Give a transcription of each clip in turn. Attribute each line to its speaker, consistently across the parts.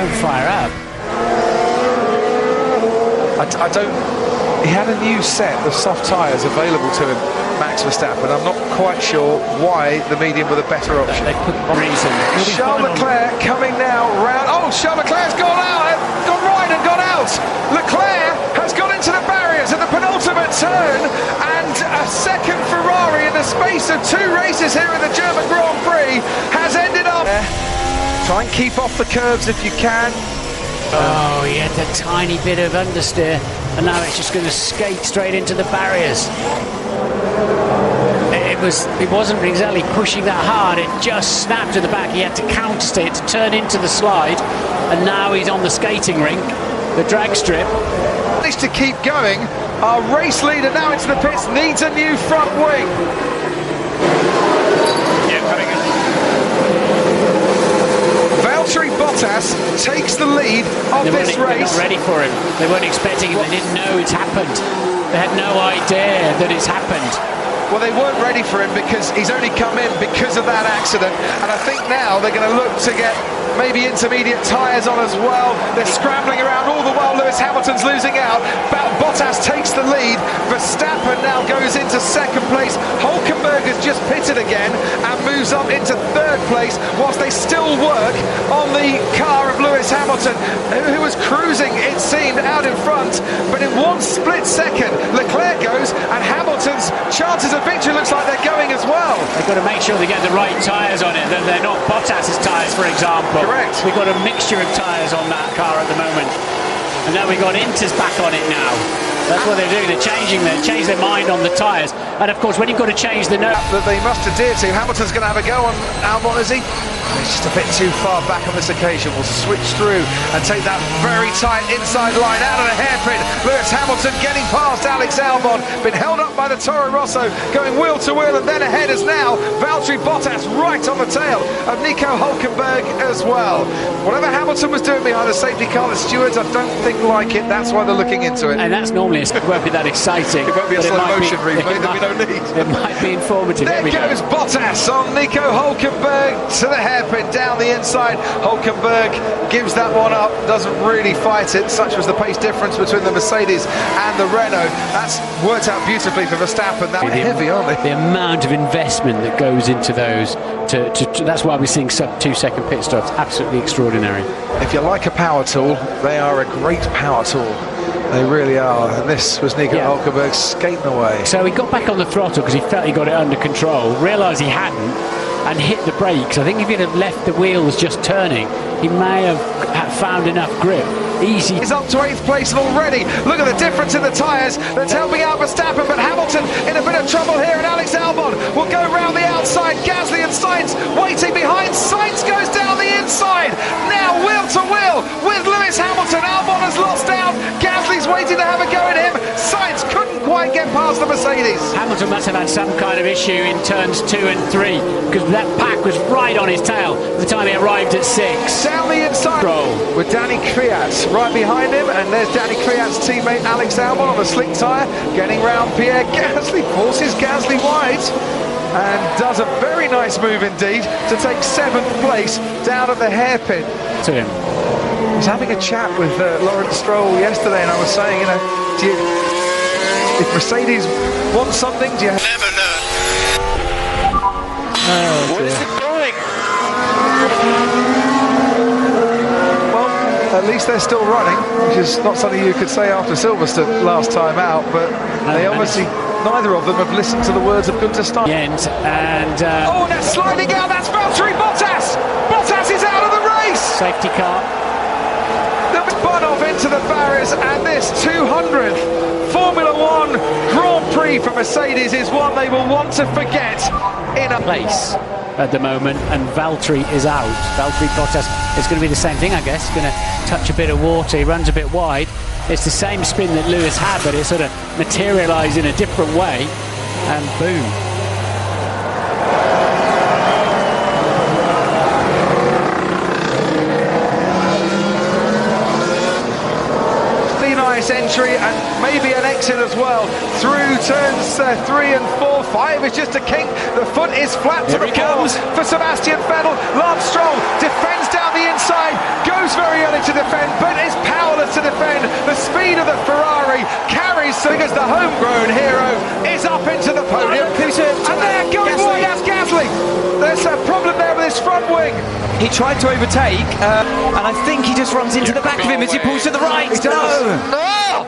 Speaker 1: won't fire up.
Speaker 2: I don't. He had a new set of soft tyres available to him, Max Verstappen. I'm not quite sure why the medium were the better option.
Speaker 1: They put one reason.
Speaker 2: Charles Leclerc coming now round. Oh, Charles Leclerc's gone out, gone right and gone out. Leclerc has gone into the barriers at the penultimate turn, and a second Ferrari in the space of 2 races here in the German Grand Prix has ended up. Try and keep off the curves if you can.
Speaker 1: Oh, he had a tiny bit of understeer, and now it's just going to skate straight into the barriers. It wasn't exactly pushing that hard, it just snapped to the back. He had to countersteer to turn into the slide, and now he's on the skating rink, the drag strip.
Speaker 2: Managed to keep going. Our race leader now into the pits needs a new front wing. Yeah, coming in. Valtteri Bottas takes the lead of this race.
Speaker 1: They're not ready for him. They weren't expecting him. They didn't know it's happened. They had no idea that it's happened.
Speaker 2: Well, they weren't ready for him because he's only come in because of that accident. And I think now they're going to look to get maybe intermediate tyres on as well. They're scrambling around all the while Lewis Hamilton's losing out. Bottas takes the lead. Verstappen now goes into second place. Hulkenberg has just pitted again and moves up into third place whilst they still work on the car of Lewis Hamilton, who was cruising, it seemed, out in front. But in one split second, Leclerc goes and Hamilton's chances of victory looks like they're going as well.
Speaker 1: They've got to make sure they get the right tyres on it, that they're not Bottas's tyres, for example.
Speaker 2: Correct.
Speaker 1: We've got a mixture of tyres on that car at the moment. And now we've got Inter's back on it now. That's what they're doing. They're changing their mind on the tyres. And of course, when you've got to change the note
Speaker 2: that they must adhere to, Hamilton's going to have a go on Albon, is he? He's just a bit too far back on this occasion. We'll switch through and take that very tight inside line out of the hairpin. Lewis Hamilton getting past Alex Albon, been held up by the Toro Rosso, going wheel to wheel, and then ahead is now Valtteri Bottas right on the tail of Nico Hulkenberg as well. Whatever Hamilton was doing behind the safety car, the stewards, I don't think like it. That's why they're looking into it.
Speaker 1: And that's normally, it won't be that exciting.
Speaker 2: It won't be a slow motion replay, there'll be no need.
Speaker 1: It might be informative.
Speaker 2: There goes Bottas on Nico Hulkenberg to the hairpin down the inside. Hulkenberg gives that one up, doesn't really fight it. Such was the pace difference between the Mercedes and the Renault. That's worked out beautifully for Verstappen. They're heavy, aren't they?
Speaker 1: The amount of investment that goes into those, that's why we're seeing sub 2 second pit stops. Absolutely extraordinary.
Speaker 2: If you like a power tool, they are a great power tool. They really are. And this was Nico Hulkenberg skating away.
Speaker 1: So he got back on the throttle because he felt he got it under control, realised he hadn't, and hit the brakes. I think if he'd have left the wheels just turning, he may have found enough grip. Easy.
Speaker 2: He's up to 8th place, and already look at the difference in the tyres that's helping out Verstappen, but Hamilton in a bit of trouble here, and Alex Albon will go round the outside. Gasly and Sainz waiting behind. Sainz goes down the inside. Now wheel to wheel with Lewis Hamilton. Albon has lost out. Gasly's waiting to have a go at him. Sainz couldn't quite get past the Mercedes.
Speaker 1: Hamilton must have had some kind of issue in turns 2 and 3 because that pack was right on his tail by the time he arrived at 6.
Speaker 2: Down the inside with Danny Kvyat right behind him, and there's Danny Kvyat's teammate Alex Albon on a slick tyre, getting round Pierre Gasly, forces Gasly wide, and does a very nice move indeed to take 7th place down at the hairpin.
Speaker 1: To him.
Speaker 2: I was having a chat with Lawrence Stroll yesterday, and I was saying, you know, if Mercedes wants something, do you never know?
Speaker 1: Oh,
Speaker 2: what is it doing? At least they're still running, which is not something you could say after Silverstone last time out, but they obviously, neither of them have listened to the words of Gunter Steiner.
Speaker 1: Oh,
Speaker 2: they're sliding out, that's Valtteri Bottas! Bottas is out of the race!
Speaker 1: Safety car.
Speaker 2: They'll be spun off into the barriers, and this 200th Formula One Grand Prix for Mercedes is one they will want to forget in a
Speaker 1: place at the moment, and Valtteri is out. Valtteri Bottas, it's going to be the same thing, I guess. Going to touch a bit of water, he runs a bit wide. It's the same spin that Lewis had, but it sort of materialised in a different way, and boom.
Speaker 2: this entry and maybe an exit as well through turns 3 and 4. 5 is just a kink. The foot is flat to the floor for Sebastian Vettel. Lance Stroll defends down the inside, goes very early to defend, but is powerless to defend. The speed of the Ferrari carries because the homegrown hero is up into the podium. And there, going wide, that's Gasly. There's a problem there with his front wing.
Speaker 3: He tried to overtake, and I think he just runs into the back of him as he pulls to the right.
Speaker 2: No!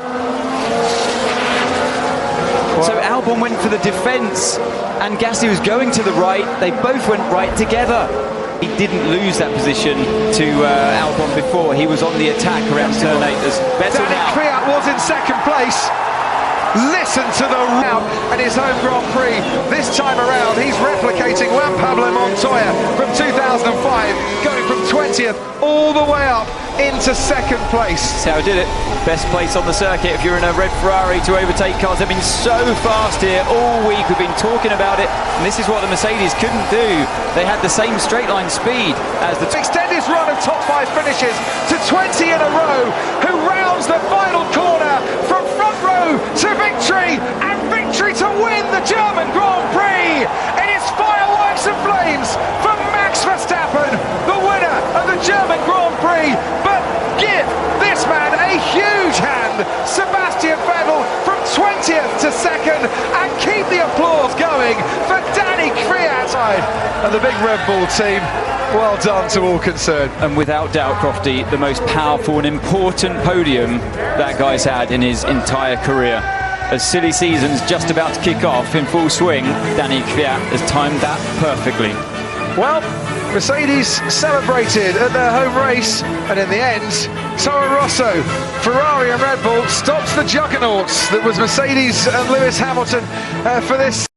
Speaker 3: So Albon went for the defence, and Gasly was going to the right. They both went right together. He didn't lose that position to Albon before. He was on the attack around turn 8. There's better now.
Speaker 2: Kvyat was in second place. Listen to the round and his home Grand Prix. This time around, he's replicating Juan Pablo Montoya from 2005, going from 20th all the way up into second place.
Speaker 3: That's how he did it. Best place on the circuit if you're in a red Ferrari to overtake cars. They've been so fast here all week. We've been talking about it, and this is what the Mercedes couldn't do. They had the same straight line speed as the...
Speaker 2: Extend his run of top 5 finishes to 20 in a row, who rounds the final corner from front row to victory, and victory to win the German Grand Prix. It is fireworks and flames for Max Verstappen, the winner of the German Grand Prix. But give this man a huge hand, Sebastian Vettel, from 20th to 2nd, and keep the applause going for Danny Kvyat. And the big Red Bull team, well done to all concerned.
Speaker 3: And without doubt, Crofty, the most powerful and important podium that guy's had in his entire career. As silly season's just about to kick off in full swing, Danny Kvyat has timed that perfectly.
Speaker 2: Well, Mercedes celebrated at their home race, and in the end, Toro Rosso, Ferrari and Red Bull stopped the juggernauts that was Mercedes and Lewis Hamilton for this